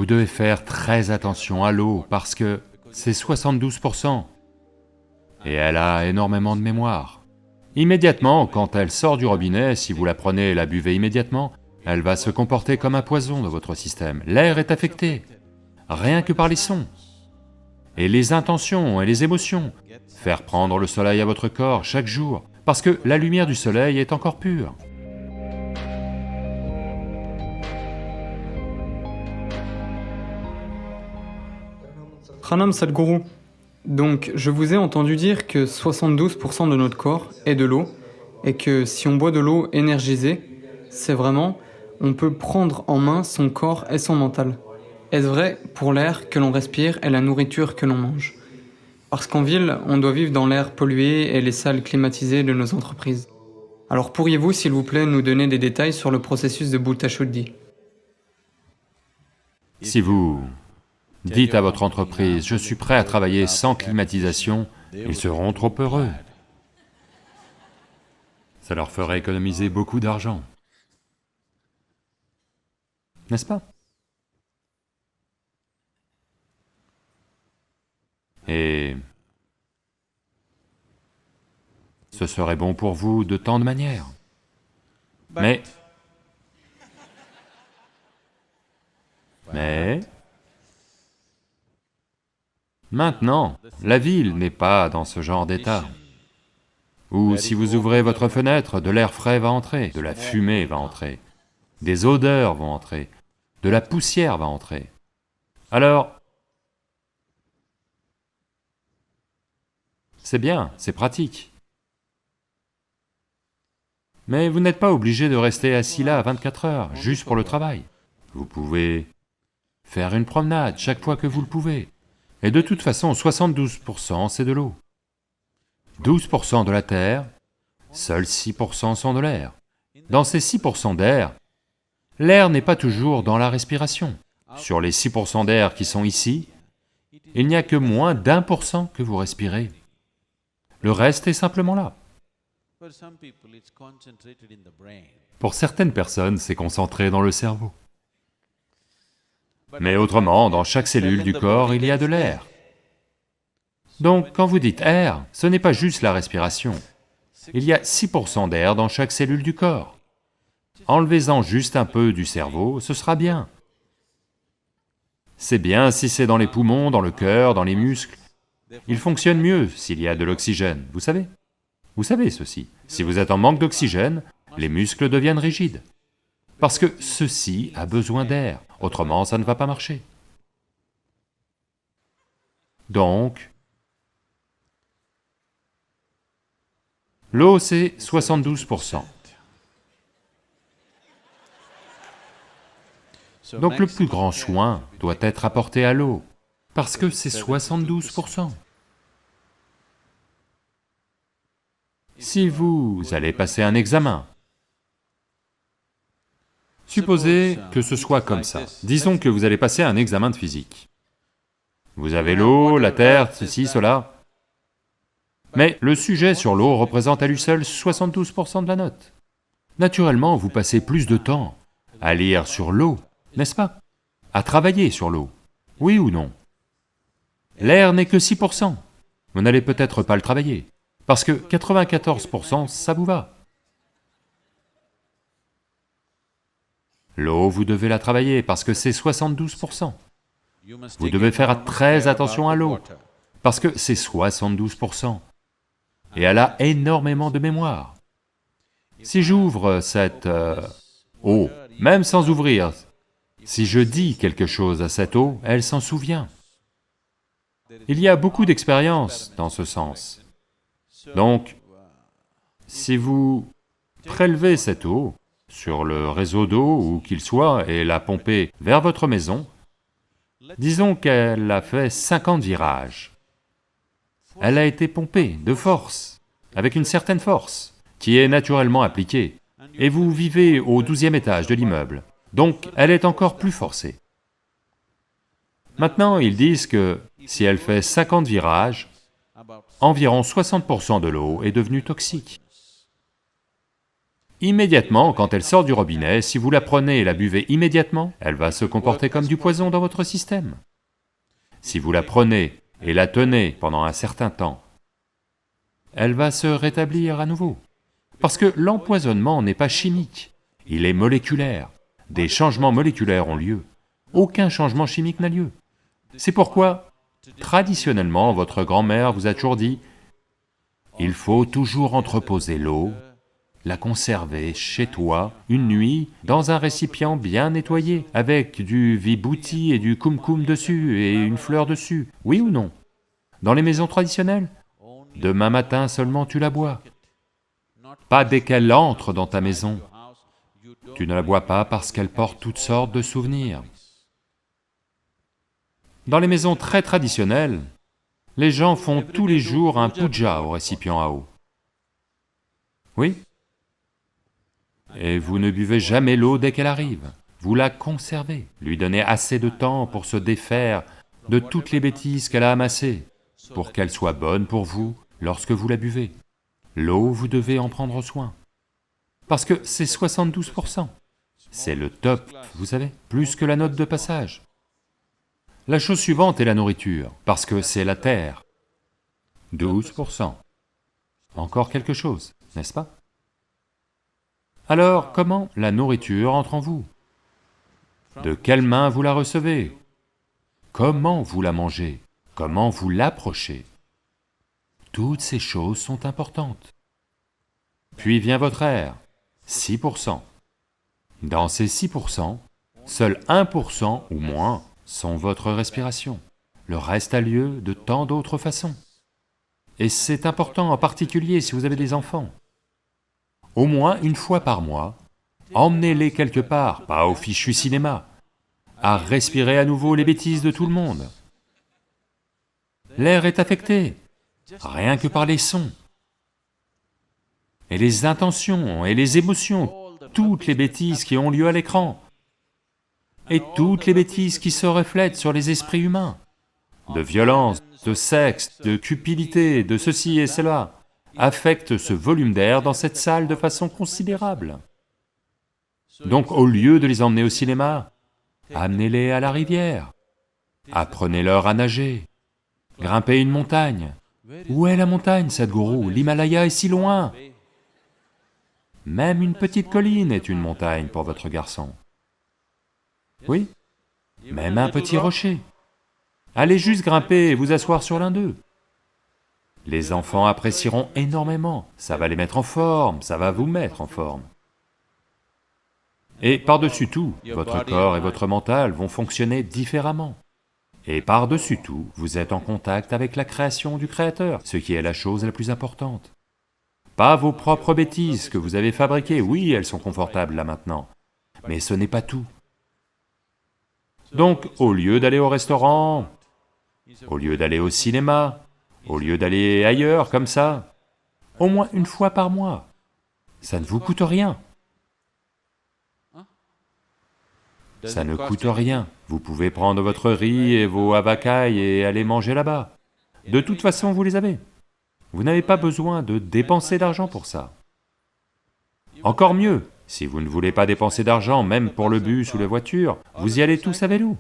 Vous devez faire très attention à l'eau parce que c'est 72%. Et elle a énormément de mémoire. Immédiatement, quand elle sort du robinet, si vous la prenez et la buvez immédiatement, elle va se comporter comme un poison dans votre système. L'air est affecté, rien que par les sons. Et les intentions et les émotions. Faire prendre le soleil à votre corps chaque jour, parce que la lumière du soleil est encore pure. Pranam Sadhguru. Donc, je vous ai entendu dire que 72% de notre corps est de l'eau, et que si on boit de l'eau énergisée, c'est vraiment, on peut prendre en main son corps et son mental. Est-ce vrai pour l'air que l'on respire et la nourriture que l'on mange? Parce qu'en ville, on doit vivre dans l'air pollué et les salles climatisées de nos entreprises. Alors pourriez-vous, s'il vous plaît, nous donner des détails sur le processus de Bhutta Shuddhi? Si vous dites à votre entreprise, je suis prêt à travailler sans climatisation, ils seront trop heureux. Ça leur ferait économiser beaucoup d'argent. N'est-ce pas? Et ce serait bon pour vous de tant de manières. Mais maintenant, la ville n'est pas dans ce genre d'état. Ou si vous ouvrez votre fenêtre, de l'air frais va entrer, de la fumée va entrer, des odeurs vont entrer, de la poussière va entrer. Alors, c'est bien, c'est pratique. Mais vous n'êtes pas obligé de rester assis là 24 heures, juste pour le travail. Vous pouvez faire une promenade chaque fois que vous le pouvez. Et de toute façon, 72% c'est de l'eau. 12% de la terre, seuls 6% sont de l'air. Dans ces 6% d'air, l'air n'est pas toujours dans la respiration. Sur les 6% d'air qui sont ici, il n'y a que moins d'1% que vous respirez. Le reste est simplement là. Pour certaines personnes, c'est concentré dans le cerveau. Mais autrement, dans chaque cellule du corps, il y a de l'air. Donc, quand vous dites air, ce n'est pas juste la respiration. Il y a 6% d'air dans chaque cellule du corps. Enlevez-en juste un peu du cerveau, ce sera bien. C'est bien si c'est dans les poumons, dans le cœur, dans les muscles. Ils fonctionnent mieux s'il y a de l'oxygène, vous savez? Vous savez ceci, si vous êtes en manque d'oxygène, les muscles deviennent rigides. Parce que ceci a besoin d'air, autrement ça ne va pas marcher. Donc, l'eau c'est 72%. Donc le plus grand soin doit être apporté à l'eau, parce que c'est 72%. Si vous allez passer un examen, supposez que ce soit comme ça. Disons que vous allez passer un examen de physique. Vous avez l'eau, la terre, ceci, cela. Mais le sujet sur l'eau représente à lui seul 72% de la note. Naturellement, vous passez plus de temps à lire sur l'eau, n'est-ce pas? À travailler sur l'eau, oui ou non? L'air n'est que 6%. Vous n'allez peut-être pas le travailler, parce que 94%, ça vous va. L'eau, vous devez la travailler parce que c'est 72%. Vous devez faire très attention à l'eau, parce que c'est 72%. Et elle a énormément de mémoire. Si j'ouvre cette eau, même sans ouvrir, si je dis quelque chose à cette eau, elle s'en souvient. Il y a beaucoup d'expériences dans ce sens. Donc, si vous prélevez cette eau sur le réseau d'eau où qu'il soit et la pompez vers votre maison, disons qu'elle a fait 50 virages. Elle a été pompée de force, avec une certaine force, qui est naturellement appliquée, et vous vivez au 12e étage de l'immeuble, donc elle est encore plus forcée. Maintenant, ils disent que si elle fait 50 virages, environ 60% de l'eau est devenue toxique. Immédiatement, quand elle sort du robinet, si vous la prenez et la buvez immédiatement, elle va se comporter comme du poison dans votre système. Si vous la prenez et la tenez pendant un certain temps, elle va se rétablir à nouveau. Parce que l'empoisonnement n'est pas chimique, il est moléculaire. Des changements moléculaires ont lieu. Aucun changement chimique n'a lieu. C'est pourquoi, traditionnellement, votre grand-mère vous a toujours dit, il faut toujours entreposer l'eau, la conserver chez toi une nuit dans un récipient bien nettoyé, avec du vibhuti et du kumkum dessus et une fleur dessus, oui ou non? Dans les maisons traditionnelles, demain matin seulement tu la bois. Pas dès qu'elle entre dans ta maison. Tu ne la bois pas parce qu'elle porte toutes sortes de souvenirs. Dans les maisons très traditionnelles, les gens font tous les jours un puja au récipient à eau. Oui? Et vous ne buvez jamais l'eau dès qu'elle arrive, vous la conservez, lui donnez assez de temps pour se défaire de toutes les bêtises qu'elle a amassées, pour qu'elle soit bonne pour vous lorsque vous la buvez. L'eau, vous devez en prendre soin, parce que c'est 72%. C'est le top, vous savez, plus que la note de passage. La chose suivante est la nourriture, parce que c'est la terre. 12%. Encore quelque chose, n'est-ce pas? Alors, comment la nourriture entre en vous? De quelle main vous la recevez? Comment vous la mangez? Comment vous l'approchez? Toutes ces choses sont importantes. Puis vient votre air, 6%. Dans ces 6%, seul 1% ou moins sont votre respiration. Le reste a lieu de tant d'autres façons. Et c'est important, en particulier si vous avez des enfants. Au moins une fois par mois, emmenez-les quelque part, pas au fichu cinéma, à respirer à nouveau les bêtises de tout le monde. L'air est affecté, rien que par les sons. Et les intentions et les émotions, toutes les bêtises qui ont lieu à l'écran, et toutes les bêtises qui se reflètent sur les esprits humains, de violence, de sexe, de cupidité, de ceci et cela, affectent ce volume d'air dans cette salle de façon considérable. Donc au lieu de les emmener au cinéma, amenez-les à la rivière, apprenez-leur à nager, grimpez une montagne. Où est la montagne, Sadhguru? L'Himalaya est si loin. Même une petite colline est une montagne pour votre garçon. Oui, même un petit rocher. Allez juste grimper et vous asseoir sur l'un d'eux. Les enfants apprécieront énormément, ça va les mettre en forme, ça va vous mettre en forme. Et par-dessus tout, votre corps et votre mental vont fonctionner différemment. Et par-dessus tout, vous êtes en contact avec la création du Créateur, ce qui est la chose la plus importante. Pas vos propres bêtises que vous avez fabriquées, oui, elles sont confortables là maintenant, mais ce n'est pas tout. Donc, au lieu d'aller au restaurant, au lieu d'aller au cinéma, au lieu d'aller ailleurs comme ça, au moins une fois par mois, ça ne vous coûte rien. Ça ne coûte rien, vous pouvez prendre votre riz et vos avakaï et aller manger là-bas. De toute façon, vous les avez. Vous n'avez pas besoin de dépenser d'argent pour ça. Encore mieux, si vous ne voulez pas dépenser d'argent, même pour le bus ou la voiture, vous y allez tous à vélo.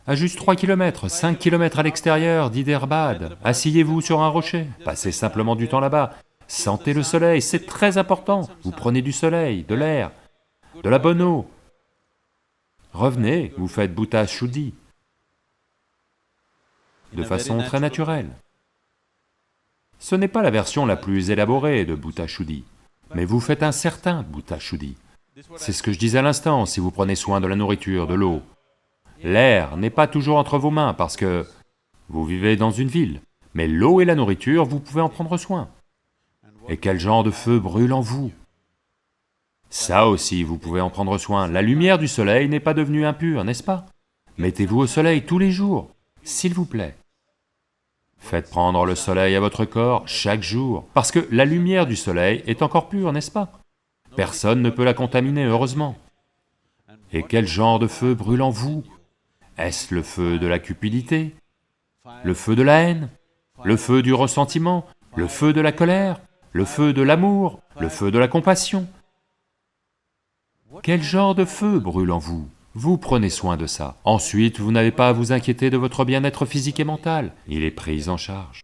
À juste 3 km, 5 km à l'extérieur d'Hyderabad, asseyez-vous sur un rocher, passez simplement du temps là-bas, sentez le soleil, c'est très important, vous prenez du soleil, de l'air, de la bonne eau. Revenez, vous faites Bhuta Shuddhi, de façon très naturelle. Ce n'est pas la version la plus élaborée de Bhuta Shuddhi, mais vous faites un certain Bhuta Shuddhi. C'est ce que je disais à l'instant, si vous prenez soin de la nourriture, de l'eau. L'air n'est pas toujours entre vos mains parce que vous vivez dans une ville, mais l'eau et la nourriture, vous pouvez en prendre soin. Et quel genre de feu brûle en vous? Ça aussi, vous pouvez en prendre soin. La lumière du soleil n'est pas devenue impure, n'est-ce pas? Mettez-vous au soleil tous les jours, s'il vous plaît. Faites prendre le soleil à votre corps chaque jour, parce que la lumière du soleil est encore pure, n'est-ce pas? Personne ne peut la contaminer, heureusement. Et quel genre de feu brûle en vous? Est-ce le feu de la cupidité? Le feu de la haine? Le feu du ressentiment? Le feu de la colère? Le feu de l'amour? Le feu de la compassion? Quel genre de feu brûle en vous? Vous prenez soin de ça. Ensuite, vous n'avez pas à vous inquiéter de votre bien-être physique et mental. Il est pris en charge.